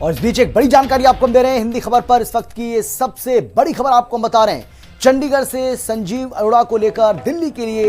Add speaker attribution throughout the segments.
Speaker 1: और इस बीच एक बड़ी जानकारी आपको हम दे रहे हैं हिंदी खबर पर। इस वक्त की ये सबसे बड़ी खबर आपको हम बता रहे हैं। चंडीगढ़ से संजीव अरोड़ा को लेकर दिल्ली के लिए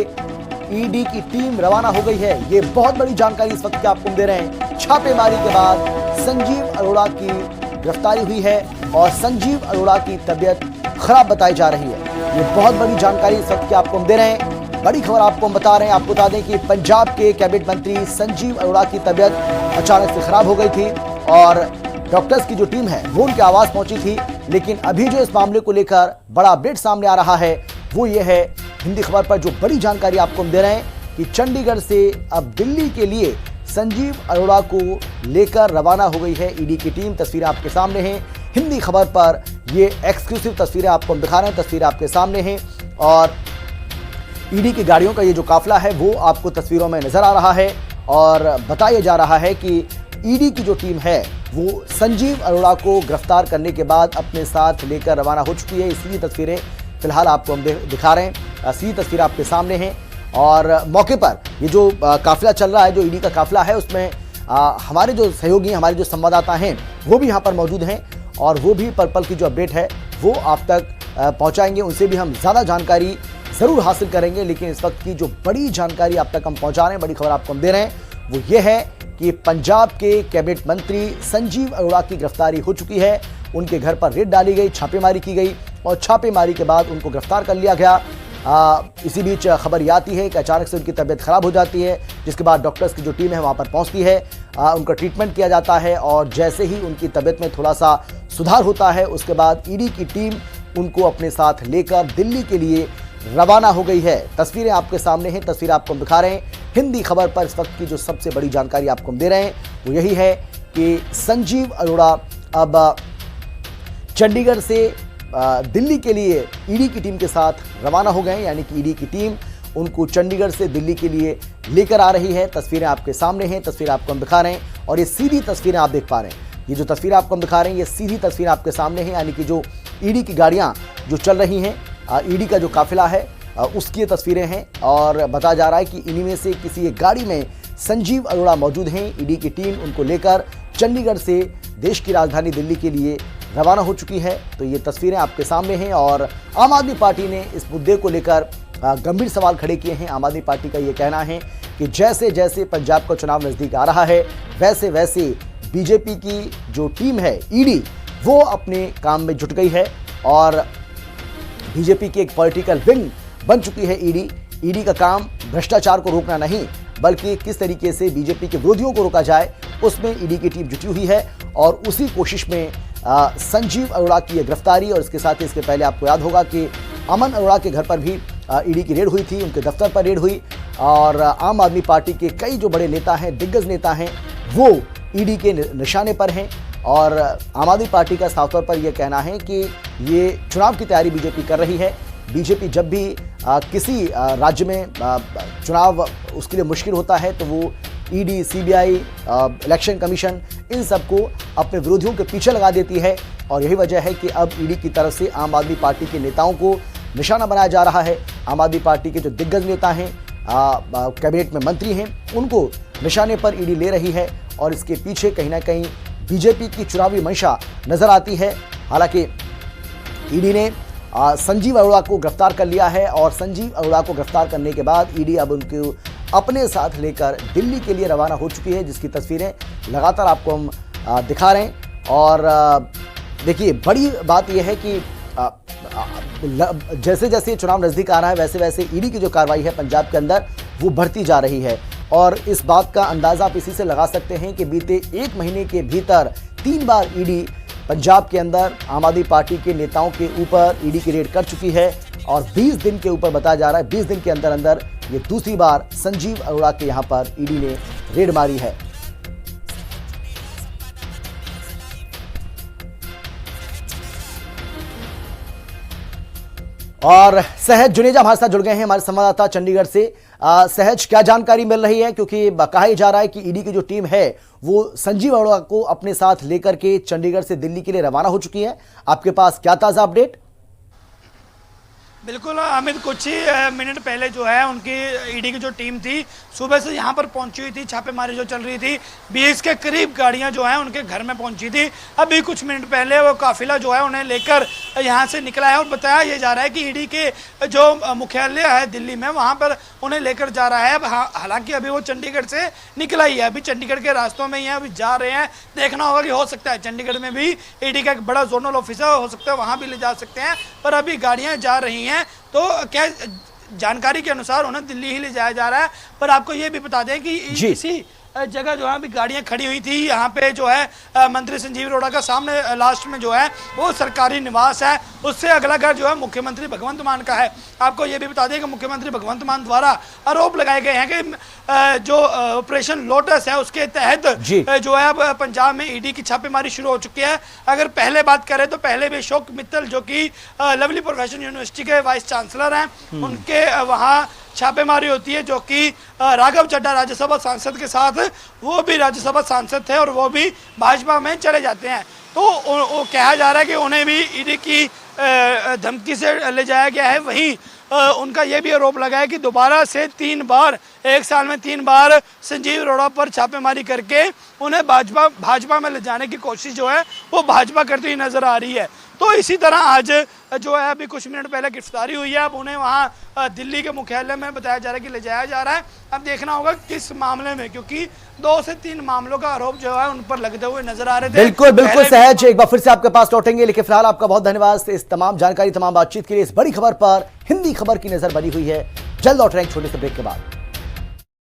Speaker 1: ईडी की टीम रवाना हो गई है। ये बहुत बड़ी जानकारी इस वक्त की आपको हम दे रहे हैं। छापेमारी के बाद संजीव अरोड़ा की गिरफ्तारी हुई है और संजीव अरोड़ा की तबीयत खराब बताई जा रही है। ये बहुत बड़ी जानकारी इस वक्त की आपको हम दे रहे हैं। बड़ी खबर आपको हम बता रहे हैं। आपको बता दें कि पंजाब के कैबिनेट मंत्री संजीव अरोड़ा की तबीयत अचानक से खराब हो गई थी और डॉक्टर्स की जो टीम है वो उनके आवास पहुंची थी। लेकिन अभी जो इस मामले को लेकर बड़ा अपडेट सामने आ रहा है वो ये है, हिंदी खबर पर जो बड़ी जानकारी आपको हम दे रहे हैं कि चंडीगढ़ से अब दिल्ली के लिए संजीव अरोड़ा को लेकर रवाना हो गई है ईडी की टीम। तस्वीरें आपके सामने हैं। हिंदी खबर पर ये एक्सक्लूसिव तस्वीरें आपको हम दिखा रहे हैं। तस्वीरें आपके सामने हैं और ईडी की गाड़ियों का ये जो काफिला है वो आपको तस्वीरों में नजर आ रहा है और बताया जा रहा है कि ईडी की जो टीम है वो संजीव अरोड़ा को गिरफ्तार करने के बाद अपने साथ लेकर रवाना हो चुकी है। इसलिए तस्वीरें फिलहाल आपको हम दिखा रहे हैं। सीधी तस्वीर आपके सामने है और मौके पर ये जो काफिला चल रहा है, जो ईडी का काफिला है, उसमें हमारे जो सहयोगी, हमारे जो संवाददाता हैं वो भी यहाँ पर मौजूद हैं और वो भी पल की जो अपडेट है वो आप तक पहुँचाएंगे। उनसे भी हम ज़्यादा जानकारी ज़रूर हासिल करेंगे। लेकिन इस वक्त की जो बड़ी जानकारी आप तक हम पहुँचा रहे हैं, बड़ी खबर आपको हम दे रहे हैं, वो ये है कि पंजाब के कैबिनेट मंत्री संजीव अरोड़ा की गिरफ्तारी हो चुकी है। उनके घर पर रेड डाली गई, छापेमारी की गई और छापेमारी के बाद उनको गिरफ्तार कर लिया गया। इसी बीच खबर ये आती है कि अचानक से उनकी तबीयत खराब हो जाती है, जिसके बाद डॉक्टर्स की जो टीम है वहाँ पर पहुँचती है, उनका ट्रीटमेंट किया जाता है और जैसे ही उनकी तबीयत में थोड़ा सा सुधार होता है उसके बाद ईडी की टीम उनको अपने साथ लेकर दिल्ली के लिए रवाना हो गई है। तस्वीरें आपके सामने हैं, तस्वीर आपको हम दिखा रहे हैं। हिंदी खबर पर इस वक्त की जो सबसे बड़ी जानकारी आपको हम दे रहे हैं वो यही है कि संजीव अरोड़ा अब चंडीगढ़ से दिल्ली के लिए ईडी की टीम के साथ रवाना हो गए। यानी कि ईडी की टीम उनको चंडीगढ़ से दिल्ली के लिए लेकर आ रही है। तस्वीरें आपके सामने हैं, तस्वीर आपको हम दिखा रहे हैं और ये सीधी तस्वीरें आप देख पा रहे हैं। ये जो तस्वीर आपको हम दिखा रहे हैं ये सीधी तस्वीर आपके सामने है। यानी कि जो ईडी की गाड़ियाँ जो चल रही हैं, ईडी का जो काफिला है उसकी तस्वीरें हैं और बताया जा रहा है कि इन्हीं में से किसी एक गाड़ी में संजीव अरोड़ा मौजूद हैं। ईडी की टीम उनको लेकर चंडीगढ़ से देश की राजधानी दिल्ली के लिए रवाना हो चुकी है। तो ये तस्वीरें आपके सामने हैं और आम आदमी पार्टी ने इस मुद्दे को लेकर गंभीर सवाल खड़े किए हैं। आम आदमी पार्टी का ये कहना है कि जैसे जैसे पंजाब का चुनाव नज़दीक आ रहा है वैसे वैसे बीजेपी की जो टीम है ईडी वो अपने काम में जुट गई है और बीजेपी की एक पॉलिटिकल विंग बन चुकी है ईडी। ईडी का काम भ्रष्टाचार को रोकना नहीं बल्कि किस तरीके से बीजेपी के विरोधियों को रोका जाए उसमें ईडी की टीम जुटी हुई है और उसी कोशिश में संजीव अरोड़ा की गिरफ्तारी और इसके साथ ही इसके पहले आपको याद होगा कि अमन अरोड़ा के घर पर भी ईडी की रेड हुई थी, उनके दफ्तर पर रेड हुई और आम आदमी पार्टी के कई जो बड़े नेता हैं, दिग्गज नेता हैं, वो ईडी के निशाने पर हैं। और आम आदमी पार्टी का साफ तौर पर यह कहना है कि ये चुनाव की तैयारी बीजेपी कर रही है। बीजेपी जब भी किसी राज्य में चुनाव उसके लिए मुश्किल होता है तो वो ईडी, सीबीआई, इलेक्शन कमीशन इन सबको अपने विरोधियों के पीछे लगा देती है और यही वजह है कि अब ईडी की तरफ से आम आदमी पार्टी के नेताओं को निशाना बनाया जा रहा है। आम आदमी पार्टी के जो दिग्गज नेता हैं, कैबिनेट में मंत्री हैं, उनको निशाने पर ईडी ले रही है और इसके पीछे कहीं ना कहीं बीजेपी की चुनावी मंशा नजर आती है। हालांकि ईडी ने संजीव अरोड़ा को गिरफ्तार कर लिया है और संजीव अरोड़ा को गिरफ्तार करने के बाद ईडी अब उनको अपने साथ लेकर दिल्ली के लिए रवाना हो चुकी है, जिसकी तस्वीरें लगातार आपको हम दिखा रहे हैं। और देखिए, बड़ी बात यह है कि जैसे जैसे चुनाव नज़दीक आ रहा है वैसे वैसे ईडी की जो कार्रवाई है पंजाब के अंदर वो बढ़ती जा रही है और इस बात का अंदाज़ा आप इसी से लगा सकते हैं कि बीते एक महीने के भीतर 3 बार ईडी पंजाब के अंदर आम आदमी पार्टी के नेताओं के ऊपर ईडी की रेड कर चुकी है और 20 दिन के ऊपर बताया जा रहा है 20 दिन के अंदर अंदर ये दूसरी बार संजीव अरोड़ा के यहाँ पर ईडी ने रेड मारी है। और सहज जुनेजा हमारे साथ जुड़ गए हैं, हमारे संवाददाता चंडीगढ़ से। सहज, क्या जानकारी मिल रही है, क्योंकि कहा जा रहा है कि ईडी की जो टीम है वो संजीव अरोड़ा को अपने साथ लेकर के चंडीगढ़ से दिल्ली के लिए रवाना हो चुकी है। आपके पास क्या ताजा अपडेट?
Speaker 2: बिल्कुल अमित, कुछ ही मिनट पहले जो है उनकी ईडी की जो टीम थी सुबह से यहाँ पर पहुंची हुई थी। छापेमारी जो चल रही थी, 20 के करीब गाड़ियाँ जो हैं उनके घर में पहुंची थी। अभी कुछ मिनट पहले वो काफिला जो है उन्हें लेकर यहाँ से निकला है और बताया ये जा रहा है कि ईडी के जो मुख्यालय है दिल्ली में, वहाँ पर उन्हें लेकर जा रहा है। हालांकि अभी वो चंडीगढ़ से निकला ही है, अभी चंडीगढ़ के रास्तों में ही है, अभी जा रहे हैं। देखना होगा कि हो सकता है चंडीगढ़ में भी ईडी का एक बड़ा जोनल ऑफिस है, हो सकता है वहाँ भी ले जा सकते हैं, पर अभी गाड़ियाँ जा रही हैं। तो क्या जानकारी के अनुसार उन्हें दिल्ली ही ले जाया जा रहा है। पर आपको ये भी बता दें कि इसी जगह जो है अभी गाड़ियां खड़ी हुई थी, यहाँ पे जो है मंत्री संजीव अरोड़ा का सामने लास्ट में जो है वो सरकारी निवास है, उससे अगला घर जो है मुख्यमंत्री भगवंत मान का है। आपको ये भी बता दें कि मुख्यमंत्री भगवंत मान द्वारा आरोप लगाए गए हैं कि जो ऑपरेशन लोटस है उसके तहत जो है अब पंजाब में ईडी की छापेमारी शुरू हो चुकी है। अगर पहले बात करें तो पहले भी अशोक मित्तल जो कि लवली प्रोफेशनल यूनिवर्सिटी के वाइस चांसलर हैं, उनके वहाँ छापेमारी होती है, जो कि राघव चड्ढा राज्यसभा सांसद के साथ, वो भी राज्यसभा सांसद थे और वो भी भाजपा में चले जाते हैं। तो वो कहा जा रहा है कि उन्हें भी ईडी की धमकी से ले जाया गया है। वहीं उनका ये भी आरोप लगा है कि दोबारा से 3 बार, एक साल में 3 बार संजीव अरोड़ा पर छापेमारी करके उन्हें भाजपा में ले जाने की कोशिश जो है वो भाजपा करती हुई नजर आ रही है। तो इसी तरह आज जो है अभी कुछ मिनट पहले गिरफ्तारी हुई है, अब उन्हें वहाँ दिल्ली के मुख्यालय में बताया जा रहा है कि ले जाया जा रहा है। अब देखना होगा किस मामले में, क्योंकि 2 से 3 मामलों का आरोप जो है उन पर लगते हुए नजर आ रहे थे।
Speaker 1: बिल्कुल बिल्कुल सहज, एक बार फिर से आपके पास लौटेंगे, लेकिन फिलहाल आपका बहुत धन्यवाद इस तमाम जानकारी, तमाम बातचीत के लिए। इस बड़ी खबर पर हिंदी खबर की नजर बनी हुई है। जल्द लौट रहे हैं छोटे से ब्रेक के बाद।